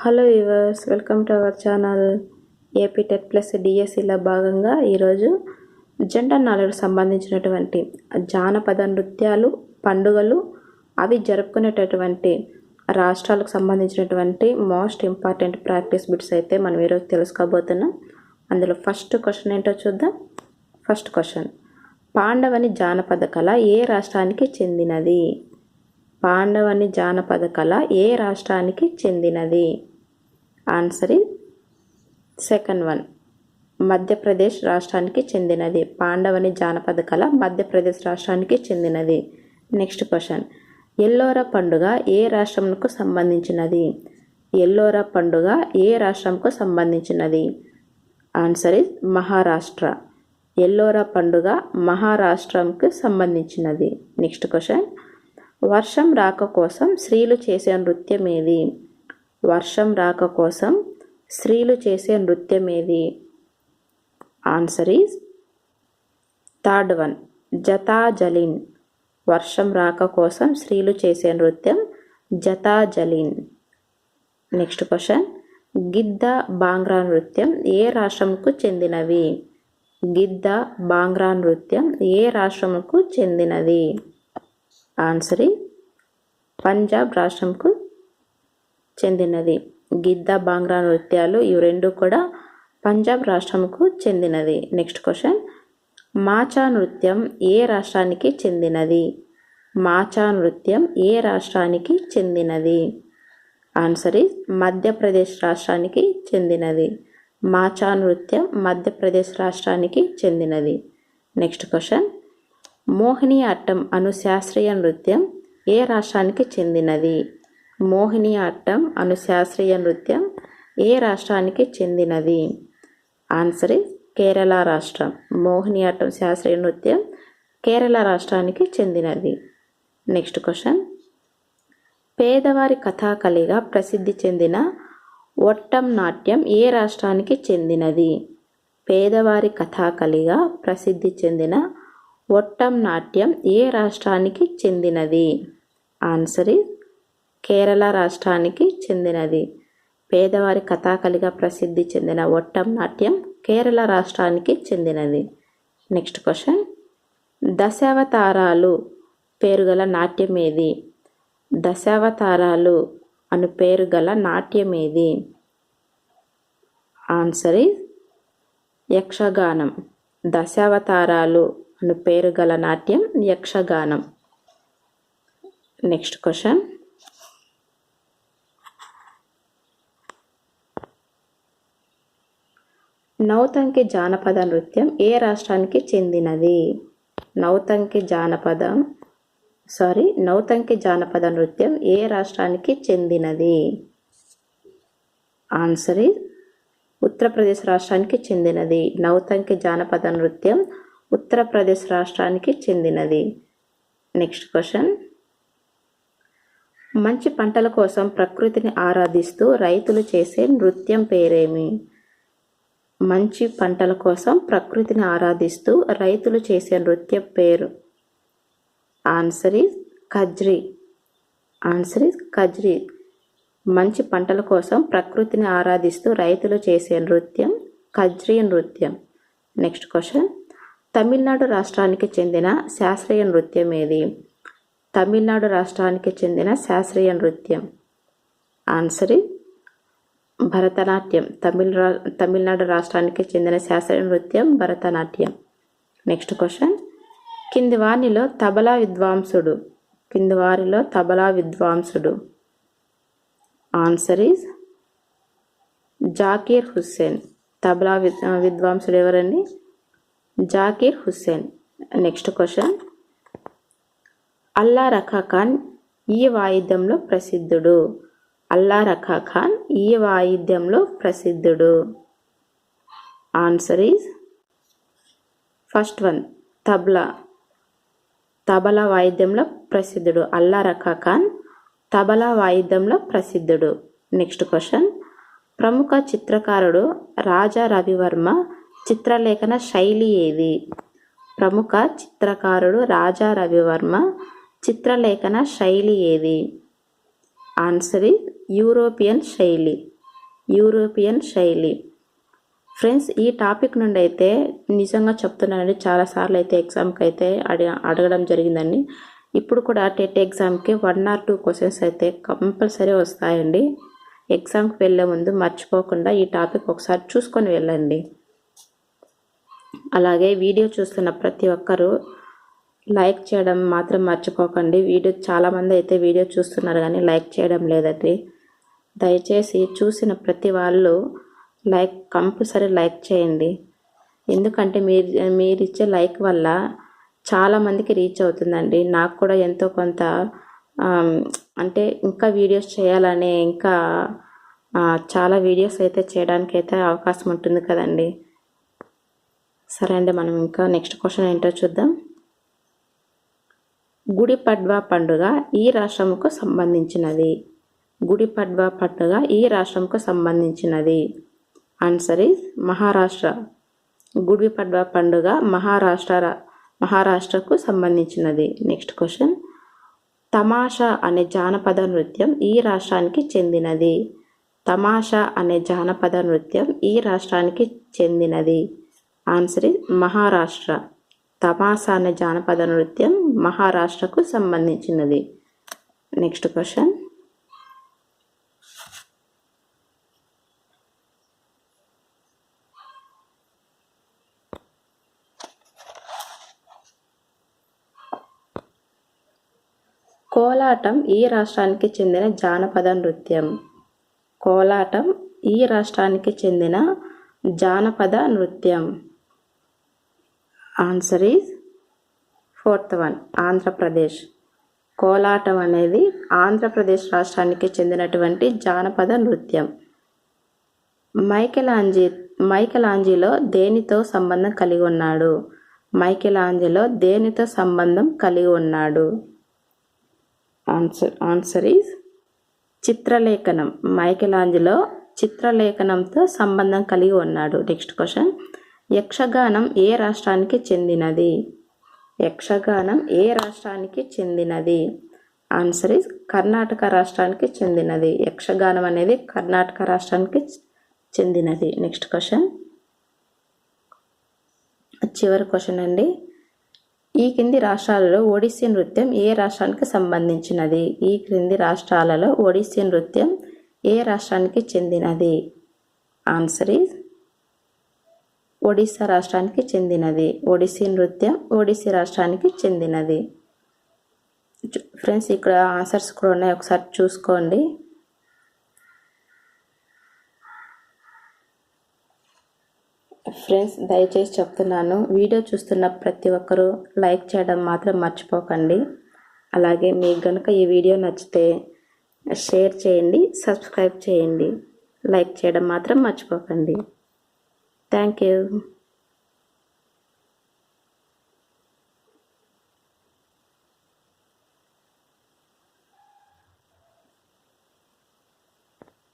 Hello viewers, welcome to our channel. AP TET plus డిఎస్సిలో భాగంగా ఈరోజు జెండర్ నాలెడ్జ్ సంబంధించినటువంటి జానపద నృత్యాలు, పండుగలు, అవి జరుపుకునేటటువంటి రాష్ట్రాలకు సంబంధించినటువంటి మోస్ట్ ఇంపార్టెంట్ ప్రాక్టీస్ బిట్స్ అయితే మనం ఈరోజు తెలుసుకోబోతున్నాం. అందులో ఫస్ట్ క్వశ్చన్ ఏంటో చూద్దాం. ఫస్ట్ క్వశ్చన్, పాండవని జానపద కళ ఏ రాష్ట్రానికి చెందినది? పాండవని జానపద కళ ఏ రాష్ట్రానికి చెందినది? Answer is second one, Madhya Pradesh రాష్ట్రానికి చెందినది. పాండవని జానపద కళ మధ్యప్రదేశ్ రాష్ట్రానికి చెందినది. నెక్స్ట్ క్వశ్చన్, ఎల్లోరా పండుగ ఏ రాష్ట్రంకు సంబంధించినది? ఎల్లోరా పండుగ ఏ రాష్ట్రంకు సంబంధించినది? Answer is Maharashtra. ఎల్లోరా పండుగ మహారాష్ట్రంకు సంబంధించినది. నెక్స్ట్ క్వశ్చన్, వర్షం రాక కోసం స్త్రీలు చేసే నృత్యం ఏది? వర్షం రాక కోసం స్త్రీలు చేసే నృత్యం ఏది? ఆన్సర్ ఈజ్ థర్డ్ వన్, జతాజలిన్. వర్షం రాక కోసం స్త్రీలు చేసే నృత్యం జతాజలిన్. నెక్స్ట్ క్వశ్చన్, గిద్ద బాంగ్రా నృత్యం ఏ రాష్ట్రంకు చెందినవి? గిద్ద బాంగ్రా నృత్యం ఏ రాష్ట్రంకు చెందినది? ఆన్సర్ ఈజ్ పంజాబ్ రాష్ట్రంకు చెందినది. గిద్ద బాంగ్రా నృత్యాలు ఇవి రెండు కూడా పంజాబ్ రాష్ట్రంకు చెందినది. నెక్స్ట్ క్వశ్చన్, మాచా నృత్యం ఏ రాష్ట్రానికి చెందినది? మాచా నృత్యం ఏ రాష్ట్రానికి చెందినది? ఆన్సర్ ఈజ్ మధ్యప్రదేశ్ రాష్ట్రానికి చెందినది. మాచా నృత్యం మధ్యప్రదేశ్ రాష్ట్రానికి చెందినది. నెక్స్ట్ క్వశ్చన్, మోహిని అట్టం అను శాస్త్రీయ నృత్యం ఏ రాష్ట్రానికి చెందినది? మోహిని అట్టం అను శాస్త్రీయ నృత్యం ఏ రాష్ట్రానికి చెందినది? ఆన్సర్ ఇస్ కేరళ రాష్ట్రం. మోహిని అట్టం శాస్త్రీయ నృత్యం కేరళ రాష్ట్రానికి చెందినది. నెక్స్ట్ క్వశ్చన్, పేదవారి కథాకళిగా ప్రసిద్ధి చెందిన ఒట్టం నాట్యం ఏ రాష్ట్రానికి చెందినది? పేదవారి కథాకళిగా ప్రసిద్ధి చెందిన ఒట్టం నాట్యం ఏ రాష్ట్రానికి చెందినది? ఆన్సర్ ఇస్ కేరళ రాష్ట్రానికి చెందినది. పేదవారి కథాకళిగా ప్రసిద్ధి చెందిన ఒట్టం నాట్యం కేరళ రాష్ట్రానికి చెందినది. నెక్స్ట్ క్వశ్చన్, దశావతారాలు పేరుగల నాట్యం ఏది? దశావతారాలు అను పేరు గల నాట్యం ఏది? ఆన్సర్ ఇస్ యక్షగానం. దశావతారాలు అను పేరు గల నాట్యం యక్షగానం. నెక్స్ట్ క్వశ్చన్, నౌతంకి జానపద నృత్యం ఏ రాష్ట్రానికి చెందినది? నౌతంకి జానపద నృత్యం ఏ రాష్ట్రానికి చెందినది? ఆన్సర్ ఇస్ ఉత్తరప్రదేశ్ రాష్ట్రానికి చెందినది. నౌతంకి జానపద నృత్యం ఉత్తరప్రదేశ్ రాష్ట్రానికి చెందినది. నెక్స్ట్ క్వశ్చన్, మంచి పంటల కోసం ప్రకృతిని ఆరాధిస్తూ రైతులు చేసే నృత్యం పేరేమి? మంచి పంటల కోసం ప్రకృతిని ఆరాధిస్తూ రైతులు చేసే నృత్యం పేరు? Answer is Kajri. Answer is Kajri. మంచి పంటల కోసం ప్రకృతిని ఆరాధిస్తూ రైతులు చేసే నృత్యం కజ్రీ నృత్యం. నెక్స్ట్ క్వశ్చన్, తమిళనాడు రాష్ట్రానికి చెందిన శాస్త్రీయ నృత్యం ఏది? తమిళనాడు రాష్ట్రానికి చెందిన శాస్త్రీయ నృత్యం? Answer is Bharatanatyam. తమిళనాడు రాష్ట్రానికి చెందిన శాస్త్రీయ నృత్యం భరతనాట్యం. నెక్స్ట్ క్వశ్చన్, కింది వారిలో తబలా విద్వాంసుడు? Answer is Zakir Hussain. తబలా విద్వాంసుడు ఎవరండి? జాకీర్ హుస్సేన్. నెక్స్ట్ క్వశ్చన్, అల్లా రఖా ఖాన్ ఈ వాయిద్యంలో ప్రసిద్ధుడు? అల్లా రఖా ఖాన్ ఈ వాయిద్యంలో ప్రసిద్ధుడు? ఆన్సర్ ఈజ్ ఫస్ట్ వన్, తబలా వాయిద్యంలో ప్రసిద్ధుడు. అల్లా రఖా ఖాన్ తబలా వాయిద్యంలో ప్రసిద్ధుడు. నెక్స్ట్ క్వశ్చన్, ప్రముఖ చిత్రకారుడు రాజా రవివర్మ చిత్రలేఖన శైలి ఏది? ప్రముఖ చిత్రకారుడు రాజా రవివర్మ చిత్రలేఖన శైలి ఏది? ఆన్సర్ ఇస్ యూరోపియన్ శైలి. యూరోపియన్ శైలి. ఫ్రెండ్స్, ఈ టాపిక్ నుండి అయితే నిజంగా చెప్తున్నానండి, చాలాసార్లు అయితే ఎగ్జామ్కి అయితే అడగడం జరిగిందండి. ఇప్పుడు కూడా టెట్ ఎగ్జామ్కి 1 or 2 క్వశ్చన్స్ అయితే కంపల్సరీ వస్తాయండి. ఎగ్జామ్కి వెళ్ళే ముందు మర్చిపోకుండా ఈ టాపిక్ ఒకసారి చూసుకొని వెళ్ళండి. అలాగే వీడియో చూస్తున్న ప్రతి ఒక్కరూ లైక్ చేయడం మాత్రం మర్చిపోకండి. చాలామంది అయితే వీడియో చూస్తున్నారు కానీ లైక్ చేయడం లేదండి. దయచేసి చూసిన ప్రతి వాళ్ళు కంపల్సరీ లైక్ చేయండి. ఎందుకంటే మీరు ఇచ్చే లైక్ వల్ల చాలామందికి రీచ్ అవుతుందండి. నాకు కూడా ఎంతో కొంత అంటే ఇంకా వీడియోస్ చేయాలనే ఇంకా చాలా వీడియోస్ అయితే చేయడానికి అయితే అవకాశం ఉంటుంది కదండి. సరే అండి, మనం ఇంకా నెక్స్ట్ క్వశ్చన్ ఏంటో చూద్దాం. గుడి పడ్వా పండుగ ఈ రాష్ట్రంకు సంబంధించినది. గుడి పడ్వా పండుగ ఈ రాష్ట్రంకు సంబంధించినది. Answer is Maharashtra. గుడి పడ్వా పండుగ మహారాష్ట్రకు సంబంధించినది. Next question. తమాషా అనే జానపద నృత్యం ఈ రాష్ట్రానికి చెందినది. తమాషా అనే జానపద నృత్యం ఈ రాష్ట్రానికి చెందినది. Answer is Maharashtra. తమాషా అనే జానపద నృత్యం మహారాష్ట్రకు సంబంధించినది. Next question. కోలాటం ఈ రాష్ట్రానికి చెందిన జానపద నృత్యం. కోలాటం ఈ రాష్ట్రానికి చెందిన జానపద నృత్యం. Answer is 4th one, Andhra Pradesh. Kolatam అనేది ఆంధ్రప్రదేశ్ రాష్ట్రానికి చెందినటువంటి జానపద నృత్యం. మైకెలాంజిలో దేనితో సంబంధం కలిగి ఉన్నాడు. మైకెలాంజిలో దేనితో సంబంధం కలిగి ఉన్నాడు. ఆన్సర్ ఈజ్ చిత్రలేఖనం. మైకెలాంజిలో చిత్రలేఖనంతో సంబంధం కలిగి ఉన్నాడు. Next question. యక్షగానం ఏ రాష్ట్రానికి చెందినది. యక్షగానం ఏ రాష్ట్రానికి చెందినది. ఆన్సర్ ఈజ్ కర్ణాటక రాష్ట్రానికి చెందినది. యక్షగానం అనేది కర్ణాటక రాష్ట్రానికి చెందినది. నెక్స్ట్ క్వశ్చన్, చివరి క్వశ్చన్ అండి. ఈ కింది రాష్ట్రాలలో ఒడిస్సీ నృత్యం ఏ రాష్ట్రానికి సంబంధించినది. ఈ క్రింది రాష్ట్రాలలో ఒడిస్సీ నృత్యం ఏ రాష్ట్రానికి చెందినది. ఆన్సర్ ఈజ్ ఒడిస్సా రాష్ట్రానికి చెందినది. ఒడిస్సీ నృత్యం ఒడిస్సీ రాష్ట్రానికి చెందినది. ఫ్రెండ్స్, ఇక్కడ ఆన్సర్స్ కూడా ఉన్నాయి, ఒకసారి చూసుకోండి. ఫ్రెండ్స్, దయచేసి చెప్తున్నాను, వీడియో చూస్తున్న ప్రతి ఒక్కరూ లైక్ చేయడం మాత్రం మర్చిపోకండి. అలాగే మీకు కనుక ఈ వీడియో నచ్చితే షేర్ చేయండి, సబ్స్క్రైబ్ చేయండి, లైక్ చేయడం మాత్రం మర్చిపోకండి. Thank you.